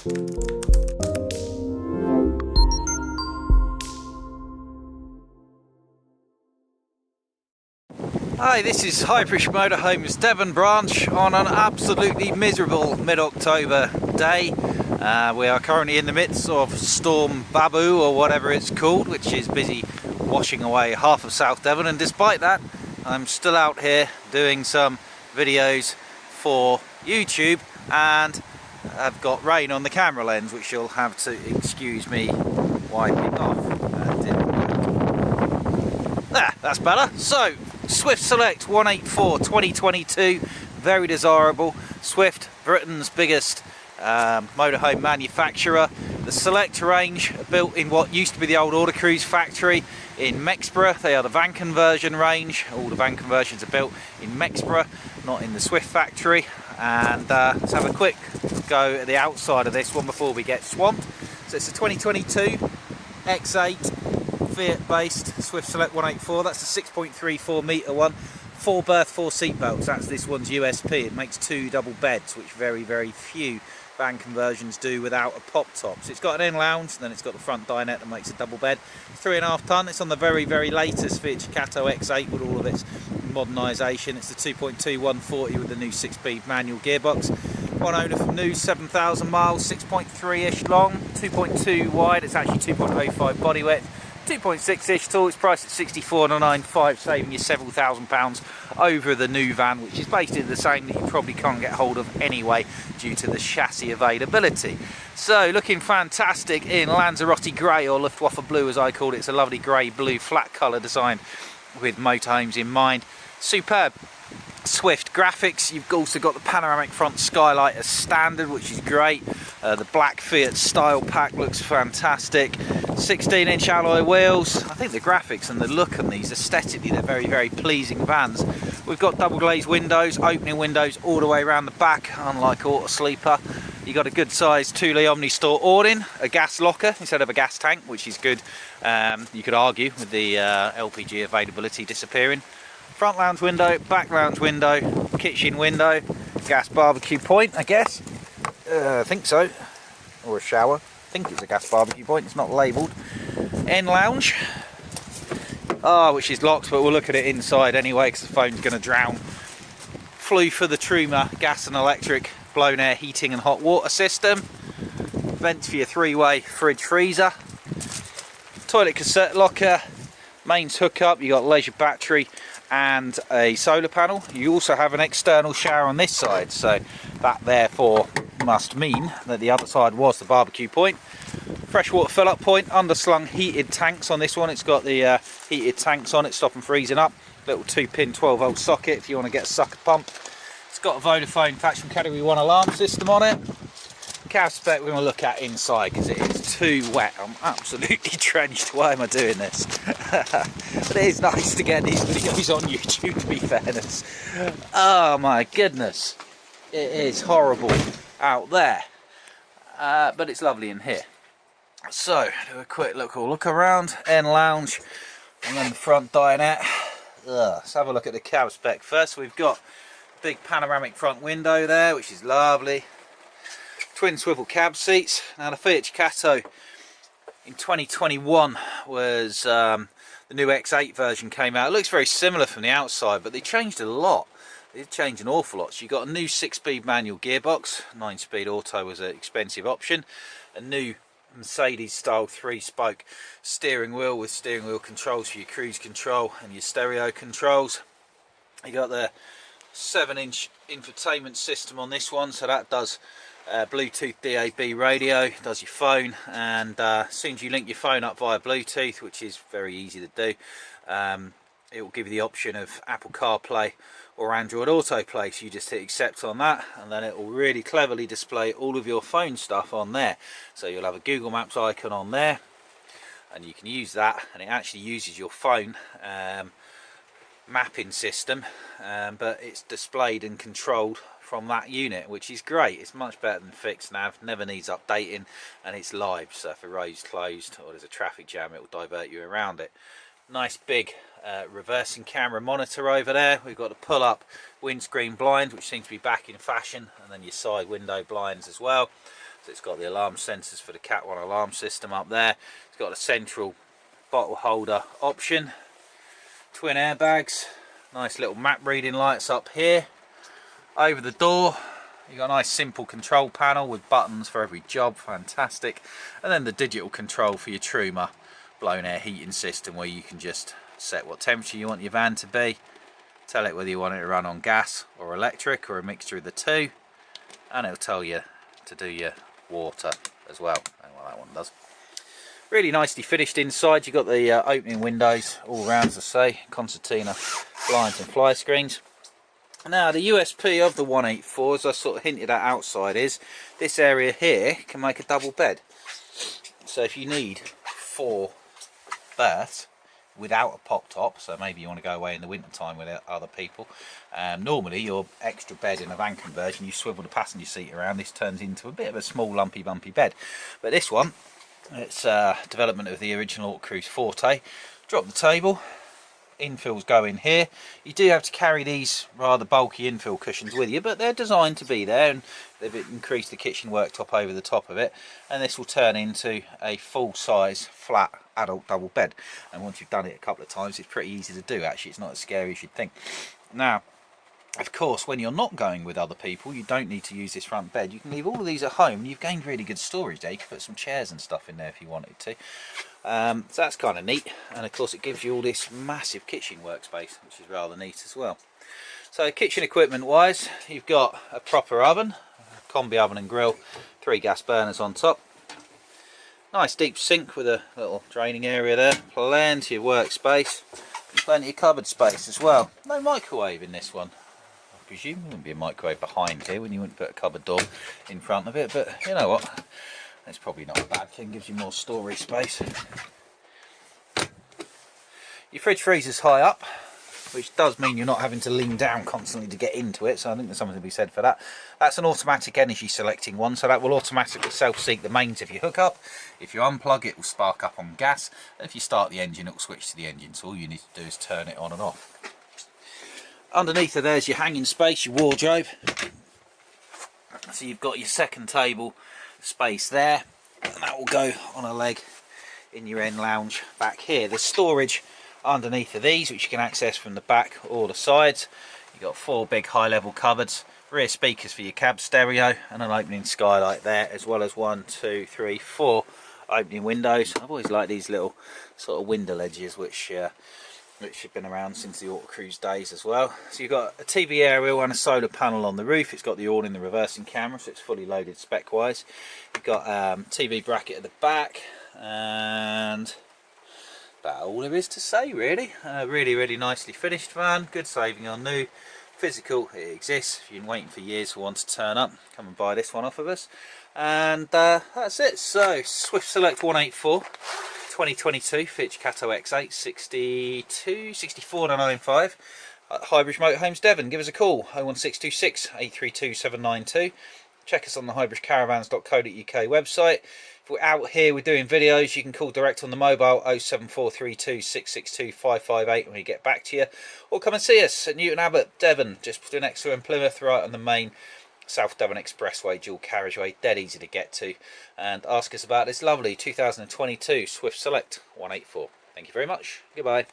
Hi, this is Highbridge Motorhomes Devon Branch on an absolutely miserable mid-October day. We are currently in the midst of Storm Babu, or whatever it's called, which is busy washing away half of South Devon, and despite that I'm still out here doing some videos for YouTube, and I've got rain on the camera lens, which you'll have to excuse me wiping off. That didn't work. There, that's better. So, Swift Select 184 2022, very desirable. Swift, Britain's biggest motorhome manufacturer. The Select range built in what used to be the old Order Cruise factory in Mexborough. They are the van conversion range. All the van conversions are built in Mexborough, not in the Swift factory. And let's have a quick go at the outside of this one before we get swamped. So it's a 2022 X8 Fiat based Swift Select 184. That's a 6.34 metre one, 4 berth, 4 seat belts. That's this one's USP. It makes 2 double beds, which very few van conversions do without a pop top. So it's got an end lounge, and then it's got the front dinette that makes a double bed. It's 3.5 tonne. It's on the very latest Fiat Ducato X8 with all of its modernisation. It's the 2.2 140 with the new 6-speed manual gearbox. One owner from new, 7,000 miles, 6.3-ish long, 2.2 wide. It's actually 2.05 body width. 2.6-ish tall. It's priced at 64,995, saving you several £1,000s over the new van, which is basically the same that you probably can't get hold of anyway due to the chassis availability. So looking fantastic in Lanzarote grey, or Luftwaffe blue as I call it. It's a lovely grey blue flat colour designed with motorhomes in mind. Superb Swift graphics. You've also got the panoramic front skylight as standard, which is great. The black Fiat style pack looks fantastic. 16-inch alloy wheels. I think the graphics and the look on these, aesthetically, they're very pleasing vans. We've got double glazed windows, opening windows all the way around the back, unlike Auto Sleeper. You've got a good sized 2 litre Omnistore awning, a gas locker instead of a gas tank, which is good. You could argue with the LPG availability disappearing. Front lounge window, back lounge window, kitchen window, gas barbecue point, I guess. I think so. Or a shower. I think it's a gas barbecue point, it's not labelled. End lounge. Which is locked, but we'll look at it inside anyway because the phone's going to drown. Flue for the Truma gas and electric blown air heating and hot water system. Vents for your 3-way fridge freezer. Toilet cassette locker. Mains hookup, you got leisure battery and a solar panel. You also have an external shower on this side, so that therefore must mean that the other side was the barbecue point. Freshwater fill-up point, underslung heated tanks on this one. It's got the heated tanks on it, stopping freezing up. Little 2-pin 12-volt socket if you want to get a sucker pump. It's got a Vodafone Faction Category 1 alarm system on it. Cab spec we're going to look at inside because it is too wet. I'm absolutely drenched. Why am I doing this? But it is nice to get these videos on YouTube, to be fairness. Oh my goodness. It is horrible out there. But it's lovely in here. So, do a quick look around. End lounge and then the front dinette. Let's have a look at the cab spec first. We've got a big panoramic front window there, which is lovely. Twin swivel cab seats. Now the Fiat Ducato in 2021 was the new X8 version came out. It looks very similar from the outside, but they changed a lot. They changed an awful lot. So you got a new 6-speed manual gearbox. 9-speed auto was an expensive option. A new Mercedes style 3-spoke steering wheel with steering wheel controls for your cruise control and your stereo controls. You got the 7-inch infotainment system on this one, so that does Bluetooth DAB radio, does your phone, and as soon as you link your phone up via Bluetooth, which is very easy to do, it will give you the option of Apple CarPlay or Android Autoplay. So you just hit accept on that, and then it will really cleverly display all of your phone stuff on there. So you'll have a Google Maps icon on there, and you can use that, and it actually uses your phone mapping system, but it's displayed and controlled from that unit, which is great. It's much better than fixed nav, never needs updating, and it's live, so if a road's closed or there's a traffic jam, it will divert you around it. Nice big reversing camera monitor over there. We've got the pull-up windscreen blind, which seems to be back in fashion, and then your side window blinds as well. So it's got the alarm sensors for the Cat 1 alarm system up there. It's got a central bottle holder option, twin airbags, nice little map reading lights up here. Over the door you've got a nice simple control panel with buttons for every job, fantastic. And then the digital control for your Truma blown air heating system, where you can just set what temperature you want your van to be, tell it whether you want it to run on gas or electric or a mixture of the two, and it'll tell you to do your water as well. And what that one does. Really nicely finished inside. You've got the opening windows all round, as I say, concertina blinds and fly screens. Now the USP of the 184, as I sort of hinted at outside, is this area here can make a double bed. So if you need 4 berths without a pop top, so maybe you want to go away in the winter time with other people, normally your extra bed in a van conversion, you swivel the passenger seat around, this turns into a bit of a small lumpy bumpy bed. But this one, it's a development of the original Cruise Forte. Drop the table, infills go in here. You do have to carry these rather bulky infill cushions with you, but they're designed to be there, and they've increased the kitchen worktop over the top of it, and this will turn into a full-size flat adult double bed. And once you've done it a couple of times, it's pretty easy to do. Actually, it's not as scary as you'd think. Now, of course, when you're not going with other people, you don't need to use this front bed. You can leave all of these at home, and you've gained really good storage there. You can put some chairs and stuff in there if you wanted to. So that's kind of neat, and of course it gives you all this massive kitchen workspace, which is rather neat as well. So kitchen equipment wise, you've got a proper oven, a combi oven and grill, 3 gas burners on top, nice deep sink with a little draining area there, plenty of workspace, and plenty of cupboard space as well. No microwave in this one. I presume there wouldn't be a microwave behind here when you wouldn't put a cupboard door in front of it, but you know what, it's probably not a bad thing, gives you more storage space. Your fridge freezer's high up, which does mean you're not having to lean down constantly to get into it, so I think there's something to be said for that. That's an automatic energy selecting one, so that will automatically self-seek the mains if you hook up. If you unplug, it will spark up on gas, and if you start the engine, it will switch to the engine, so all you need to do is turn it on and off. Underneath there, there's your hanging space, your wardrobe. So you've got your second table space there, and that will go on a leg in your end lounge back here. There's storage underneath of these, which you can access from the back or the sides. You've got 4 big high level cupboards, rear speakers for your cab stereo, and an opening skylight there, as well as 1, 2, 3, 4 opening windows. I've always liked these little sort of window ledges, which have been around since the Auto Cruise days as well. So you've got a TV aerial and a solar panel on the roof. It's got the awning, the reversing camera, so it's fully loaded spec wise. You've got TV bracket at the back, and about all there is to say really. Really nicely finished van, good saving on new. Physical, it exists. If you've been waiting for years for one to turn up, come and buy this one off of us. And that's it. So Swift Select 184 2022 Fitch Cato X8 64,995 at Highbridge Motorhomes Devon. Give us a call, 01626 832 792. Check us on the highbridgecaravans.co.uk website. If we're out here, we're doing videos, you can call direct on the mobile 07432 662 558 when we get back to you, or come and see us at Newton Abbot, Devon, just next to Plymouth, right on the main South Devon Expressway, dual carriageway, dead easy to get to, and ask us about this lovely 2022 Swift Select 184. Thank you very much. Goodbye.